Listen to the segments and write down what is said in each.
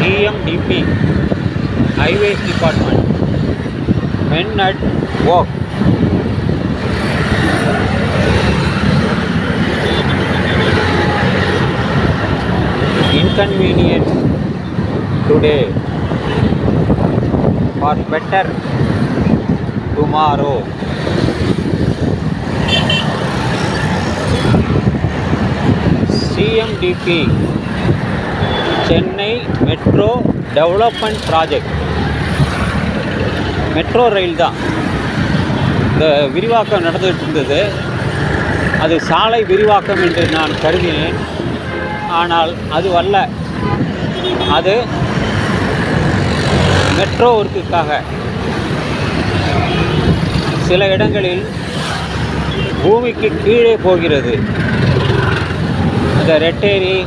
CMDP Highways Department, men at work. Inconvenience today for better tomorrow. CMDP Chennai metro development project. Metro rail தான் இந்த விரிவாக்கம் நடந்துகிட்டு இருந்தது. அது சாலை விரிவாக்கம் என்று நான் கருதினேன். ஆனால் அது அல்ல. அது மெட்ரோ ஒர்க்குக்காக சில இடங்களில் பூமிக்கு கீழே போகிறது. இந்த ரெட்டேரி,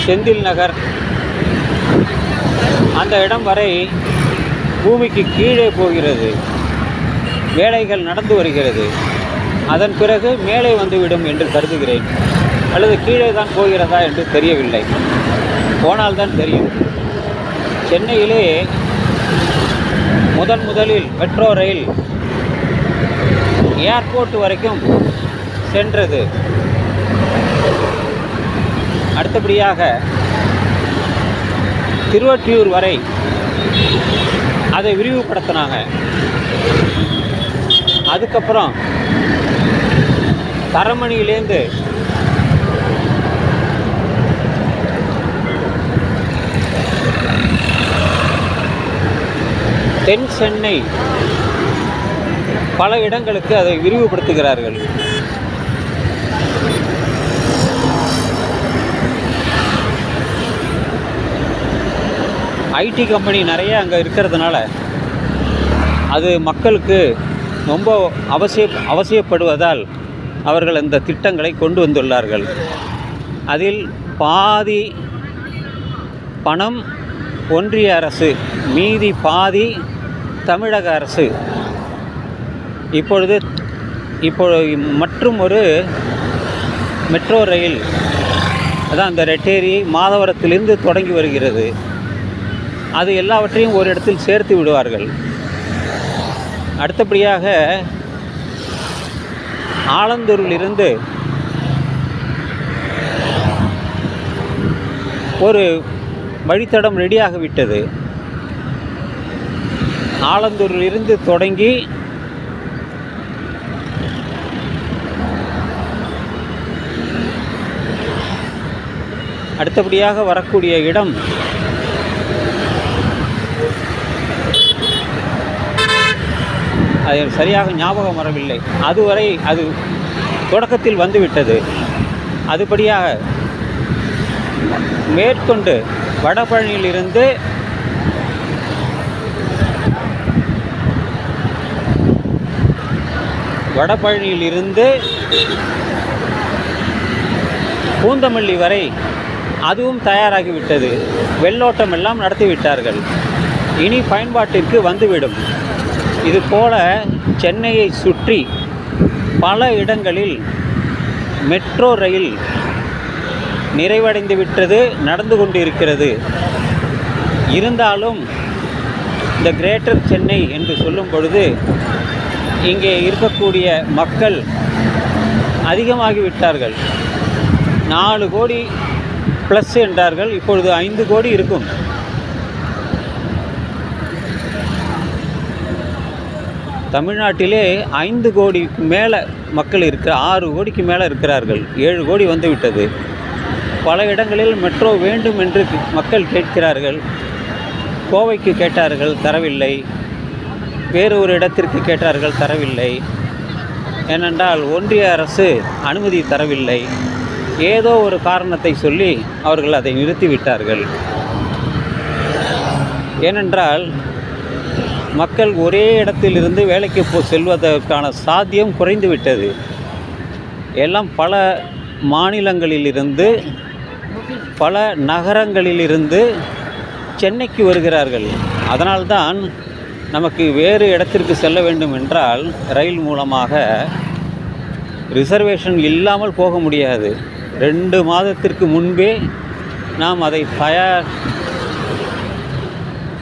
செந்தில் நகர் அந்த இடம் வரை பூமிக்கு கீழே போகிறது. வேலைகள் நடந்து வருகிறது. அதன் பிறகு மேலே வந்துவிடும் என்று கருதுகிறேன். அல்லது கீழே தான் போகிறதா என்று தெரியவில்லை. போனால்தான் தெரியும். சென்னையிலே முதலில் மெட்ரோ ரயில் ஏர்போர்ட் வரைக்கும் சென்றது. அடுத்தபடியாக திருவொற்றியூர் வரை அதை விரிவுபடுத்தினாங்க. அதுக்கப்புறம் தரமணியிலேருந்து தென் சென்னை பல இடங்களுக்கு அதை விரிவுபடுத்துகிறார்கள். ஐடி கம்பெனி நிறைய அங்கே இருக்கிறதுனால அது மக்களுக்கு ரொம்ப அவசியப்படுவதால் அவர்கள் அந்த திட்டங்களை கொண்டு வந்துள்ளார்கள். அதில் பாதி பணம் ஒன்றிய அரசு, மீதி பாதி தமிழக அரசு. இப்பொழுது மற்றும் ஒரு மெட்ரோ ரயில், அதான் அந்த ரெட்டேரி மாதவரத்திலிருந்து தொடங்கி வருகிறது. அது எல்லாவற்றையும் ஒரு இடத்தில் சேர்த்து விடுவார்கள். அடுத்தபடியாக ஆலந்தூரிலிருந்து ஒரு வழித்தடம் ரெடியாகிவிட்டது. ஆலந்தூரிலிருந்து தொடங்கி அடுத்தபடியாக வரக்கூடிய இடம் அது சரியாக ஞாபகம் வரவில்லை. அதுவரை அது தொடக்கத்தில் வந்துவிட்டது. அதுபடியாக மேற்கொண்டு வடபழனியிலிருந்து பூந்தமல்லி வரை அதுவும் தயாராகிவிட்டது. வெள்ளோட்டம் எல்லாம் நடத்திவிட்டார்கள். இனி பயன்பாட்டிற்கு வந்துவிடும். இதுபோல சென்னையை சுற்றி பல இடங்களில் மெட்ரோ ரயில் நிறைவடைந்து விட்டது, நடந்து கொண்டு இருக்கிறது. இருந்தாலும் இந்த கிரேட்டர் சென்னை என்று சொல்லும் பொழுது இங்கே இருக்கக்கூடிய மக்கள் அதிகமாகிவிட்டார்கள். 4 கோடி ப்ளஸ் என்றார்கள். இப்பொழுது 5 கோடி இருக்கும். தமிழ்நாட்டிலே 5 கோடிக்கு மேலே மக்கள் 6 கோடிக்கு மேலே இருக்கிறார்கள். 7 கோடி வந்துவிட்டது. பல இடங்களில் மெட்ரோ வேண்டும் என்று மக்கள் கேட்கிறார்கள். கோவைக்கு கேட்டார்கள், தரவில்லை. வேறு ஒரு இடத்திற்கு கேட்டார்கள், தரவில்லை. ஏனென்றால் ஒன்றிய அரசு அனுமதி தரவில்லை. ஏதோ ஒரு காரணத்தை சொல்லி அவர்கள் அதை நிறுத்திவிட்டார்கள். ஏனென்றால் மக்கள் ஒரே இடத்திலிருந்து வேலைக்கு செல்வதற்கான சாத்தியம் குறைந்துவிட்டது. எல்லாம் பல மாநிலங்களிலிருந்து, பல நகரங்களிலிருந்து சென்னைக்கு வருகிறார்கள். அதனால்தான் நமக்கு வேறு இடத்திற்கு செல்ல வேண்டும் என்றால் ரயில் மூலமாக ரிசர்வேஷன் இல்லாமல் போக முடியாது. 2 மாதத்திற்கு முன்பே நாம் அதை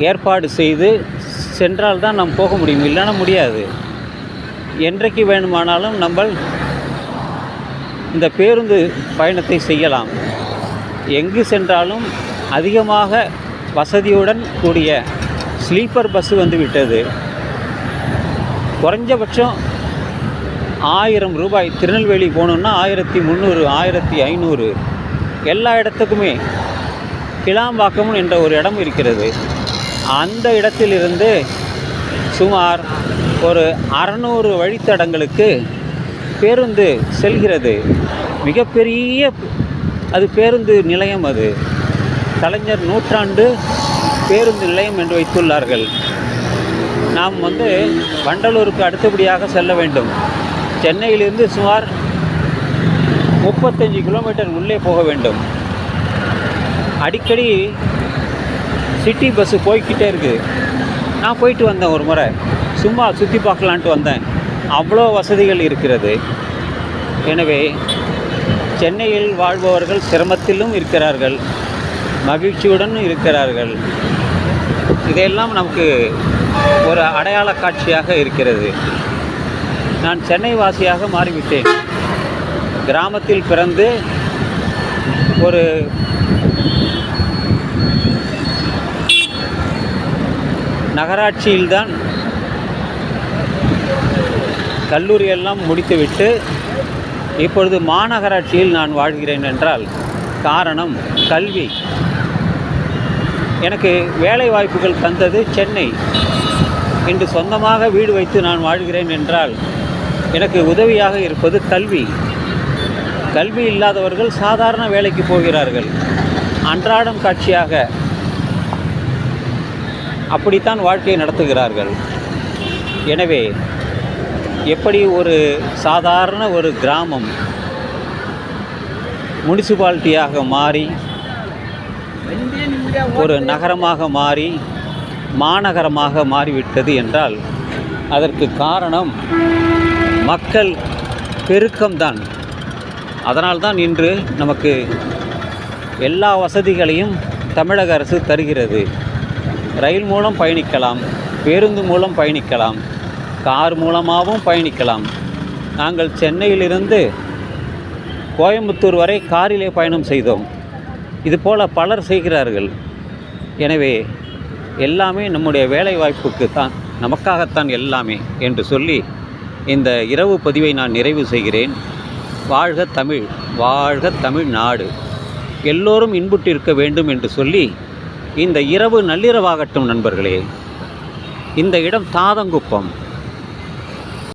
ஏற்பாடு செய்து சென்றால் தான் நாம் போக முடியும், இல்லைன்னா முடியாது. என்றைக்கு வேணுமானாலும் நம்ம இந்த பேருந்து பயணத்தை செய்யலாம். எங்கு சென்றாலும் அதிகமாக வசதியுடன் கூடிய ஸ்லீப்பர் பஸ்ஸு வந்து விட்டது. குறைஞ்சபட்சம் 1000 ரூபாய். திருநெல்வேலி போகணுன்னா 1300, 1500. எல்லா இடத்துக்குமே. கிளாம்பாக்கம் என்ற ஒரு இடம் இருக்கிறது. அந்த இடத்திலிருந்து சுமார் ஒரு 600 வழித்தடங்களுக்கு பேருந்து செல்கிறது. மிகப்பெரிய அது பேருந்து நிலையம். அது கலைஞர் நூற்றாண்டு பேருந்து நிலையம் என்று வைத்துள்ளார்கள். நாம் வண்டலூருக்கு அடுத்தபடியாக செல்ல வேண்டும். சென்னையிலிருந்து சுமார் 35 கிலோமீட்டர் உள்ளே போக வேண்டும். அடிக்கடி சிட்டி பஸ்ஸு போய்கிட்டே இருக்குது. நான் போயிட்டு வந்தேன் ஒரு முறை, சும்மா சுற்றி பார்க்கலான்ட்டு வந்தேன். அவ்வளோ வசதிகள் இருக்கிறது. எனவே சென்னையில் வாழ்பவர்கள் சிரமத்திலும் இருக்கிறார்கள், மகிழ்ச்சியுடன் இருக்கிறார்கள். இதையெல்லாம் நமக்கு ஒரு அடையாள காட்சியாக இருக்கிறது. நான் சென்னை வாசியாக மாறிவிட்டேன். கிராமத்தில் பிறந்து ஒரு நகராட்சியில்தான் கல்லூரியெல்லாம் முடித்துவிட்டு இப்பொழுது மாநகராட்சியில் நான் வாழ்கிறேன் என்றால் காரணம் கல்வி. எனக்கு வேலை வாய்ப்புகள் தந்தது சென்னை. இன்று சொந்தமாக வீடு வைத்து நான் வாழ்கிறேன் என்றால் எனக்கு உதவியாக இருப்பது கல்வி. கல்வி இல்லாதவர்கள் சாதாரண வேலைக்கு போகிறார்கள். அன்றாடம் காட்சியாக அப்படித்தான் வாழ்க்கையை நடத்துகிறார்கள். எனவே எப்படி ஒரு சாதாரண ஒரு கிராமம் முனிசிபாலிட்டியாக மாறி ஒரு நகரமாக மாறி மாநகரமாக மாறிவிட்டது என்றால் அதற்கு காரணம் மக்கள் பெருக்கம்தான். அதனால்தான் இன்று நமக்கு எல்லா வசதிகளையும் தமிழக அரசு தருகிறது. ரயில் மூலம் பயணிக்கலாம், பேருந்து மூலம் பயணிக்கலாம், கார் மூலமாகவும் பயணிக்கலாம். நாங்கள் சென்னையிலிருந்து கோயம்புத்தூர் வரை காரிலே பயணம் செய்தோம். இதுபோல் பலர் செய்கிறார்கள். எனவே எல்லாமே நம்முடைய வேலை வாய்ப்புக்கு தான், நமக்காகத்தான் எல்லாமே என்று சொல்லி இந்த இரவு பதிவை நான் நிறைவு செய்கிறேன். வாழ்க தமிழ், வாழ்க தமிழ்நாடு, எல்லோரும் இன்புற்றிருக்க வேண்டும் என்று சொல்லி இந்த இரவு நள்ளிரவாகட்டும் நண்பர்களே. இந்த இடம் தாதங்குப்பம்.